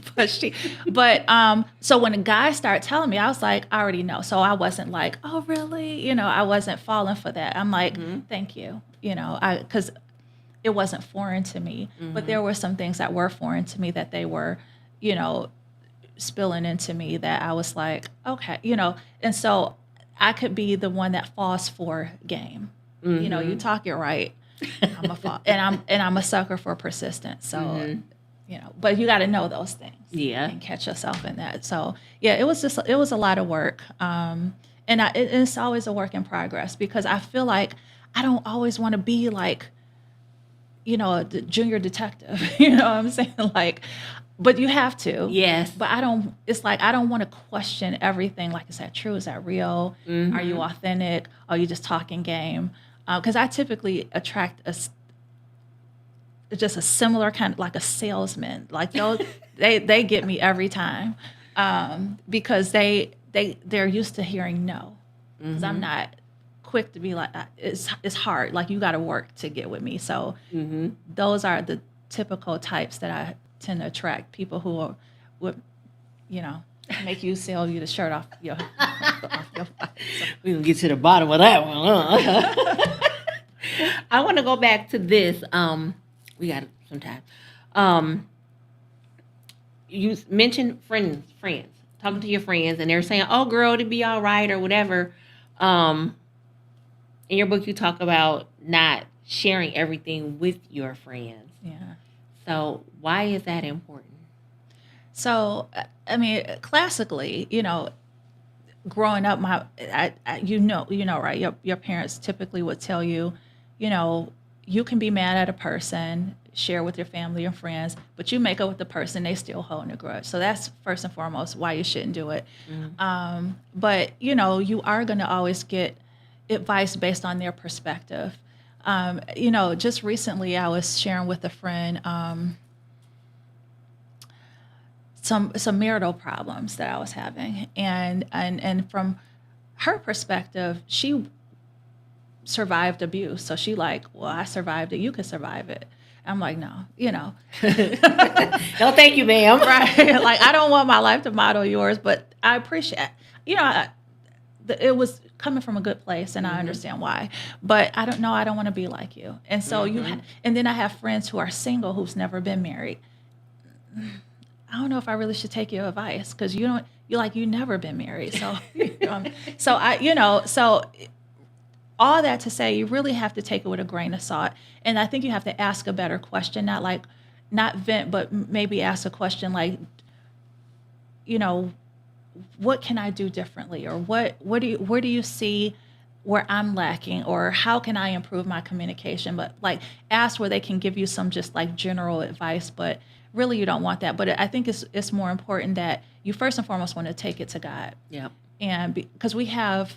so when a guy started telling me, I was like, I already know. So I wasn't like, oh, really? I wasn't falling for that. I'm like, thank you, because it wasn't foreign to me, but there were some things that were foreign to me that they were, spilling into me that I was like, okay, and so I could be the one that falls for game. You talk it right. I'm a fall, and I'm a sucker for persistence. So, but you got to know those things, and catch yourself in that. So, yeah, it was a lot of work, and it's always a work in progress because I feel like I don't always want to be like, the junior detective. You know what I'm saying? Like, but you have to. Yes. But I don't. It's like I don't want to question everything. Like, is that true? Is that real? Are you authentic? Are you just talking game? Because I typically attract just a similar kind of like a salesman. Like they get me every time because they're used to hearing no. Because I'm not quick to be like, it's hard. Like you got to work to get with me. So those are the typical types that I tend to attract. People who would make you sell you the shirt off your body. So. We're going to get to the bottom of that one, huh? I want to go back to this. We got some time. You mentioned friends, talking to your friends, and they're saying, oh, girl, it'd be all right or whatever. In your book, you talk about not sharing everything with your friends. Yeah. So why is that important? So, I mean, classically, growing up, right? Your parents typically would tell you, you can be mad at a person, share with your family and friends, but you make up with the person, they still holding a grudge. So that's first and foremost why you shouldn't do it. But you are going to always get advice based on their perspective. Just recently I was sharing with a friend some marital problems that I was having, and from her perspective, she survived abuse. So she like, well, I survived it. You could survive it. I'm like, no, No, thank you, ma'am. Right. Like, I don't want my life to model yours, but I appreciate, it was coming from a good place and I understand why, but I don't know. I don't want to be like you. And so and then I have friends who are single, who's never been married. I don't know if I really should take your advice because you never been married. So, so all that to say, you really have to take it with a grain of salt. And I think you have to ask a better question, not vent, but maybe ask a question like, what can I do differently? Or where do you see where I'm lacking? Or how can I improve my communication? But like ask where they can give you some just like general advice, but really you don't want that. But I think it's more important that you first and foremost want to take it to God. Yeah. And because we have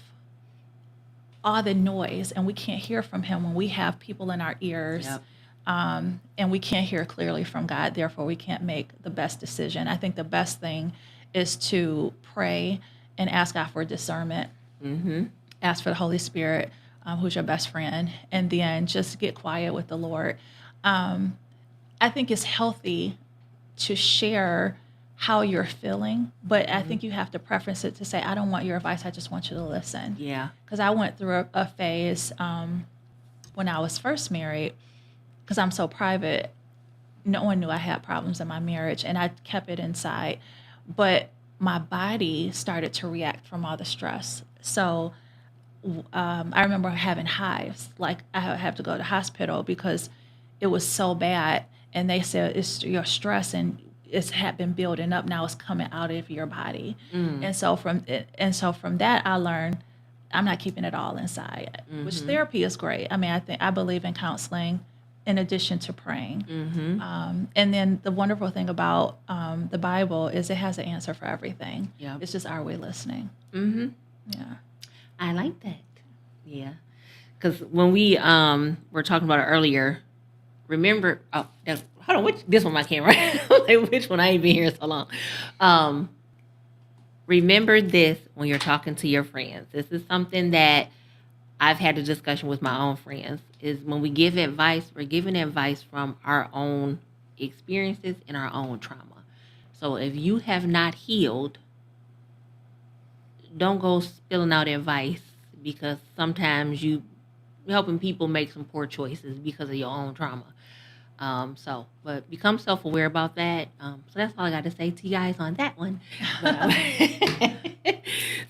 all the noise and we can't hear from him when we have people in our ears. Yep. and we can't hear clearly from God. Therefore, we can't make the best decision. I think the best thing is to pray and ask God for discernment. Ask for the Holy Spirit, who's your best friend, and then just get quiet with the Lord. I think it's healthy to share how you're feeling, but I think you have to preference it to say, I don't want your advice, I just want you to listen. Yeah. Because I went through a phase when I was first married, because I'm so private, no one knew I had problems in my marriage, and I kept it inside. But my body started to react from all the stress. So I remember having hives. Like I would have to go to the hospital because it was so bad. And they said it's your stress and it had been building up. Now it's coming out of your body. And so from that, I learned I'm not keeping it all inside. Which therapy is great. I mean, I believe in counseling in addition to praying. And then the wonderful thing about the Bible is it has an answer for everything. Yep. It's just are we listening? Yeah. I like that. Yeah. Because when we were talking about it earlier, remember, hold on, this one my camera. Like, which one? I ain't been here so long. Remember this when you're talking to your friends. This is something that I've had a discussion with my own friends, is when we give advice, we're giving advice from our own experiences and our own trauma. So if you have not healed, don't go spilling out advice, because sometimes you helping people make some poor choices because of your own trauma. But become self-aware about that. So that's all I got to say to you guys on that one. But,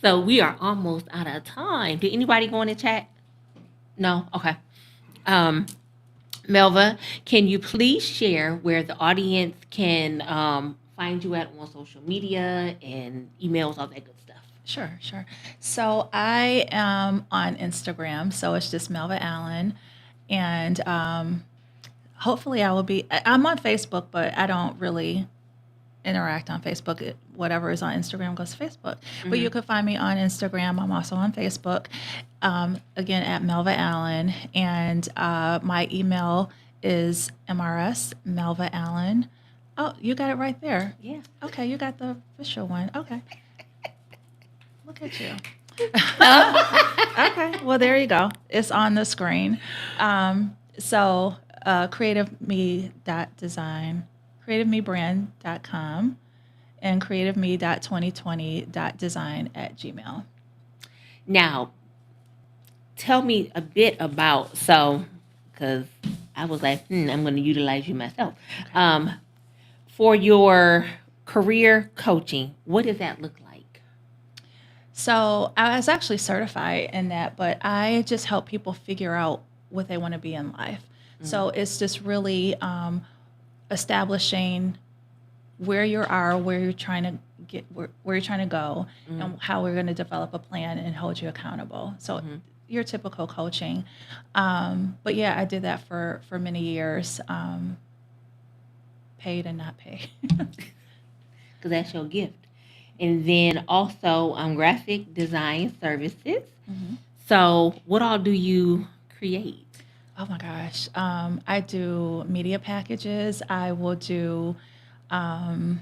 so we are almost out of time. Did anybody go in the chat? No? Okay. Melva, can you please share where the audience can find you at on social media and emails, all that good stuff? Sure. So I am on Instagram, so it's just Melva Allen, and hopefully I'm on Facebook, but I don't really interact on Facebook. Whatever is on Instagram goes to Facebook. But you can find me on Instagram. I'm also on Facebook, again at Melva Allen, and my email is MRS Melva Allen. Oh, you got it right there. Yeah. Okay, you got the official one. Okay. Look at you. Okay, well, there you go. It's on the screen. CreativeMe.design, CreativeMeBrand.com, and CreativeMe.2020.design@gmail. Now, tell me a bit about, because I was like, I'm going to utilize you myself. Okay. For your career coaching, what does that look like? So I was actually certified in that, but I just help people figure out what they want to be in life. So it's just really establishing where you are, where you're trying to get, where you're trying to go, and how we're going to develop a plan and hold you accountable. So your typical coaching. But yeah, I did that for many years, paid and not paid. Because that's your gift. And then also graphic design services. So what all do you create? Oh my gosh. I do media packages. I will do flyers,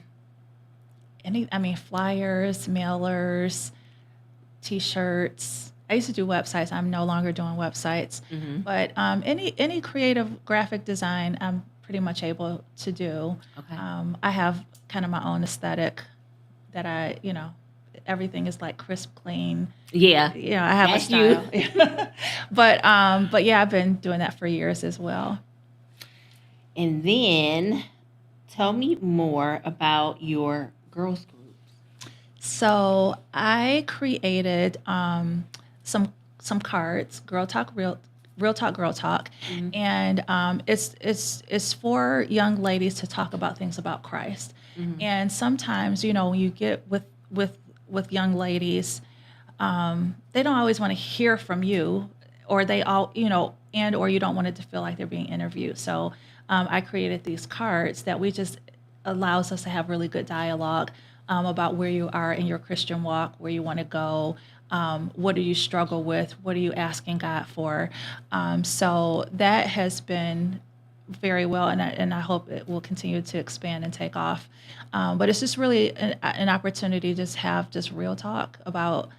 mailers, T-shirts. I used to do websites. I'm no longer doing websites. But any creative graphic design, I'm pretty much able to do. Okay. I have kind of my own aesthetic that everything is like crisp, clean. Yeah. I have That's a style. But yeah, I've been doing that for years as well. And then tell me more about your girls groups. So I created some cards, Girl Talk, Real Talk, Girl Talk, and it's for young ladies to talk about things about Christ. And sometimes, when you get with young ladies, they don't always want to hear from you, or they all, or you don't want it to feel like they're being interviewed. So I created these cards that just allows us to have really good dialogue about where you are in your Christian walk, where you want to go, what do you struggle with, what are you asking God for. So that has been very well, and I hope it will continue to expand and take off. But it's just really an opportunity to just have just real talk about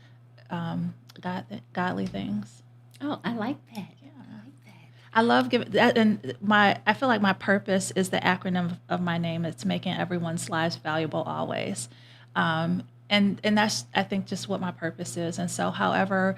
godly things. Oh, I like that. Yeah. I like that. I love giving that, and I feel like my purpose is the acronym of my name. It's making everyone's lives valuable always, and that's, I think, just what my purpose is. And so, however,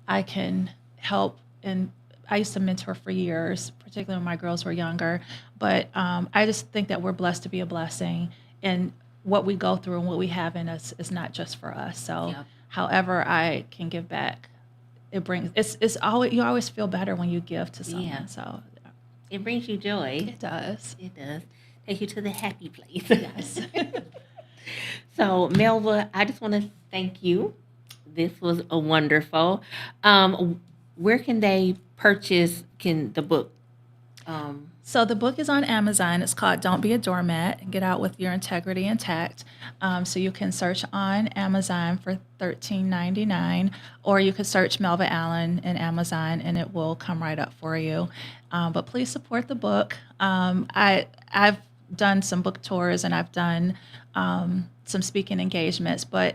I can help. And I used to mentor for years, particularly when my girls were younger. But I just think that we're blessed to be a blessing, and what we go through and what we have in us is not just for us. So, Yep. however I can give back, it's always, you always feel better when you give to Yeah. someone. So It brings you joy. it does. It does. Take you to the happy place. Yes. So, Melva, I just want to thank you. This was a wonderful. Where can they purchase can the book? Um, So the book is on Amazon. It's called "Don't Be a Doormat: Get Out with Your Integrity Intact." So you can search on Amazon for $13.99, or you could search Melva Allen in Amazon, and it will come right up for you. But please support the book. I've done some book tours, and I've done some speaking engagements, but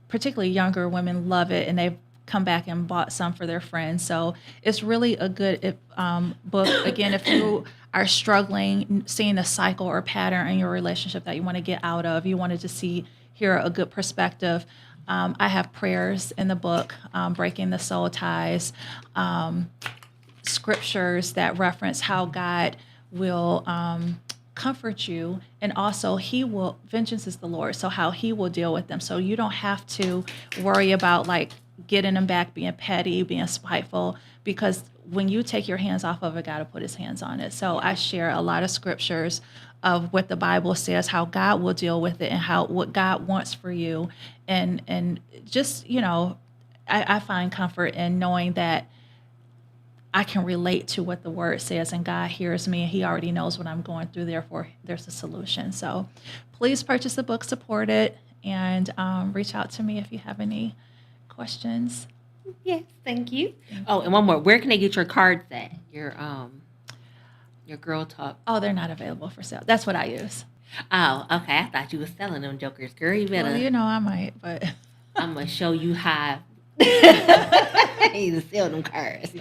particularly younger women love it, and they've come back and bought some for their friends. So it's really a good book. Again, if you are struggling, seeing a cycle or pattern in your relationship that you want to get out of, you wanted to hear a good perspective. I have prayers in the book, breaking the soul ties, scriptures that reference how God will comfort you, and also He will, vengeance is the Lord, so how He will deal with them. So you don't have to worry about like getting them back, being petty, being spiteful, because when you take your hands off of it, God will put His hands on it. So I share a lot of scriptures of what the Bible says, how God will deal with it, and how what God wants for you, and just I find comfort in knowing that I can relate to what the word says, and God hears me, and He already knows what I'm going through. Therefore, there's a solution. So please purchase the book, support it, and reach out to me if you have any questions. yes, thank you. Oh, and one more. Where can they get your cards at? Your girl talk. Oh, they're not available for sale. That's what I use. Oh, okay. I thought you was selling them jokers, girl. You better. Well, I might, but I'm gonna show you how. You sell them cards. So.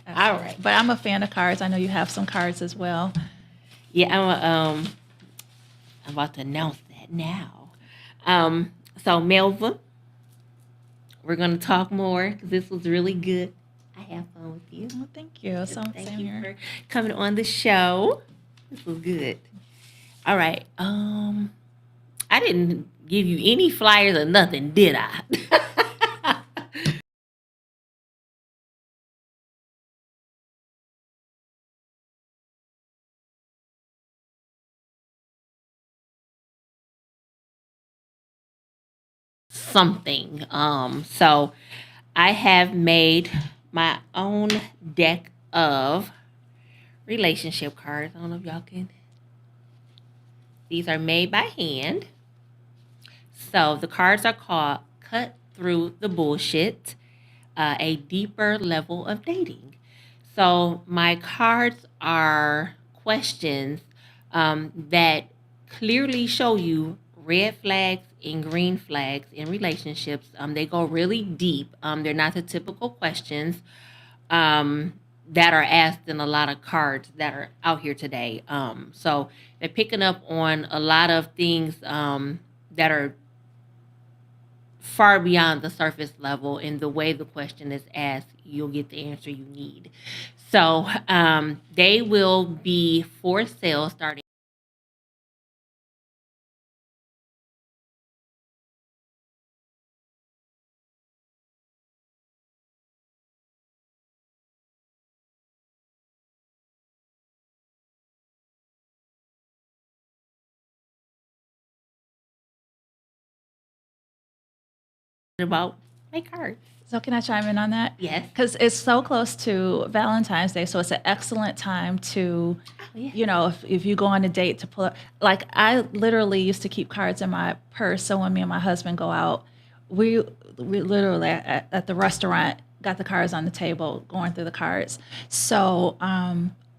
All right. But I'm a fan of cards. I know you have some cards as well. Yeah, I'm about to announce that now. So Melva, we're gonna talk more because this was really good. I have fun with you. Well, thank you. So Thank same you here. for coming on the show. This was good. All right. I didn't give you any flyers or nothing, did I? Something. So I have made my own deck of relationship cards. I don't know if y'all can. These are made by hand. So the cards are called Cut Through the Bullshit, a deeper level of dating. So my cards are questions that clearly show you red flags and green flags in relationships. They go really deep. They're not the typical questions um, that are asked in a lot of cards that are out here today. So they're picking up on a lot of things that are far beyond the surface level. In the way the question is asked, you'll get the answer you need. So they will be for sale starting about my cards. So can I chime in on that? Yes. Because it's so close to Valentine's Day, so it's an excellent time to, Oh, yeah. if you go on a date to pull up. Like I literally used to keep cards in my purse, so when me and my husband go out, we literally at the restaurant got the cards on the table, going through the cards. So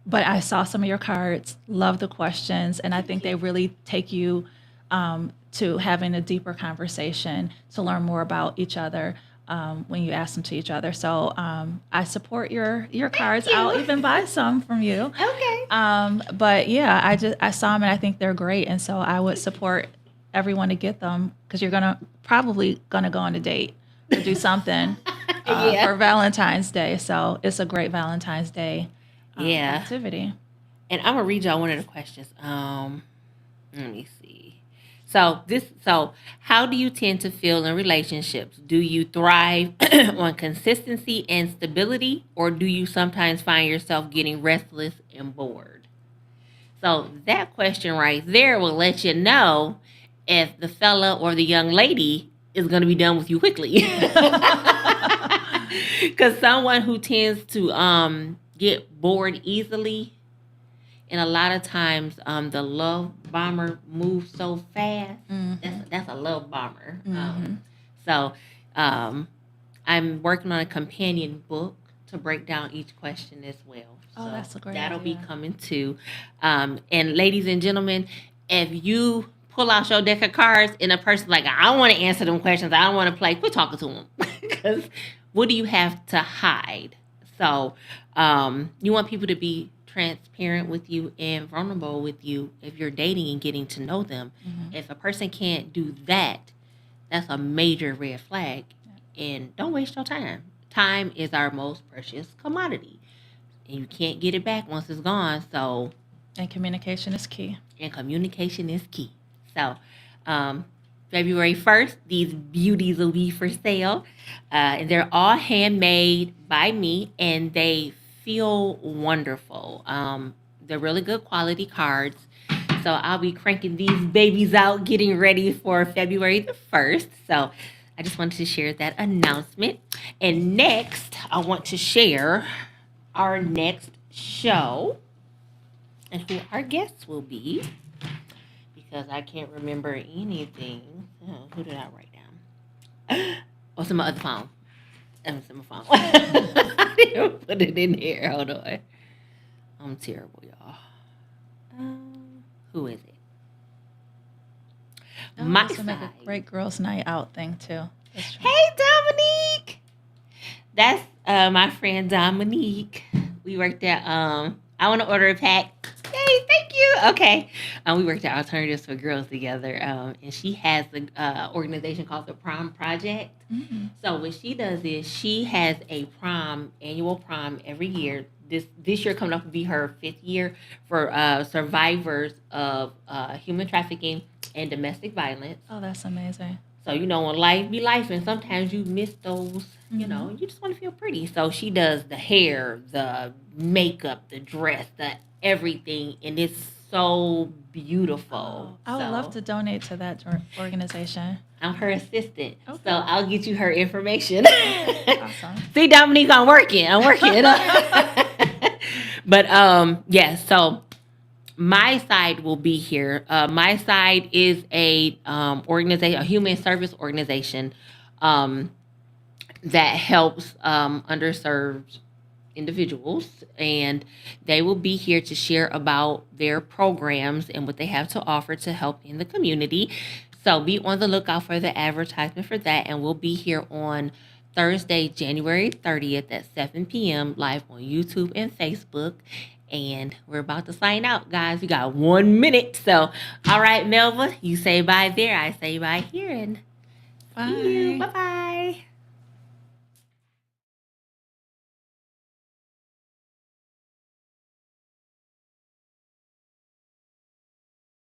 But I saw some of your cards, love the questions, and I think they really take you to having a deeper conversation to learn more about each other when you ask them to each other. So I support your cards. I'll even buy some from you. Okay. But yeah, I saw them and I think they're great, and so I would support everyone to get them because you're probably gonna go on a date or do something for Valentine's Day. So it's a great Valentine's Day activity. And I'm gonna read y'all one of the questions. Let me see. So how do you tend to feel in relationships? Do you thrive on consistency and stability, or do you sometimes find yourself getting restless and bored? So that question right there will let you know if the fella or the young lady is going to be done with you quickly. Because someone who tends to get bored easily, and a lot of times the love bomber moves so fast. That's a love bomber. So I'm working on a companion book to break down each question as well. Oh, so that's a great that'll idea. be coming too. And ladies and gentlemen, if you pull out your deck of cards and a person like, I don't want to answer them questions, I don't want to play, quit talking to them. Because what do you have to hide? So you want people to be transparent with you and vulnerable with you if you're dating and getting to know them. If a person can't do that, that's a major red flag. And don't waste your time. Time is our most precious commodity. And you can't get it back once it's gone. So, And communication is key. So, February 1st, these beauties will be for sale. And they're all handmade by me, and they feel wonderful. They're really good quality cards. So I'll be cranking these babies out, getting ready for February the 1st. So I just wanted to share that announcement. And next, I want to share our next show and who our guests will be, because I can't remember anything. Oh, who did I write down? Oh, it's on my other phone. It's on my phone. I didn't put it in here. Hold on. I'm terrible, y'all. Who is it? My This would make a side. great girls' night out thing too. That's true. Hey, Dominique. That's my friend Dominique. We worked at I want to order a pack. Hey, thank you. Okay. We worked at Alternatives for Girls together. And she has an organization called the Prom Project. So what she does is she has a annual prom every year. This year coming up will be her 5th year for survivors of human trafficking and domestic violence. Oh, that's amazing. So, when life be life, and sometimes you miss those, you just want to feel pretty. So she does the hair, the makeup, the dress, the everything, and it's so beautiful. I would love to donate to that organization. I'm her assistant, Okay. so I'll get you her information. Awesome. See, Dominique, I'm working. But yeah, so my side will be here. My side is a organization, a human service organization that helps underserved individuals, and they will be here to share about their programs and what they have to offer to help in the community. So be on the lookout for the advertisement for that, and we'll be here on Thursday, January 30th at 7 p.m. live on YouTube and Facebook. And we're about to sign out, guys. We got 1 minute. So, all right, Melva, you say bye there. I say bye here. And Bye. see you. Bye-bye.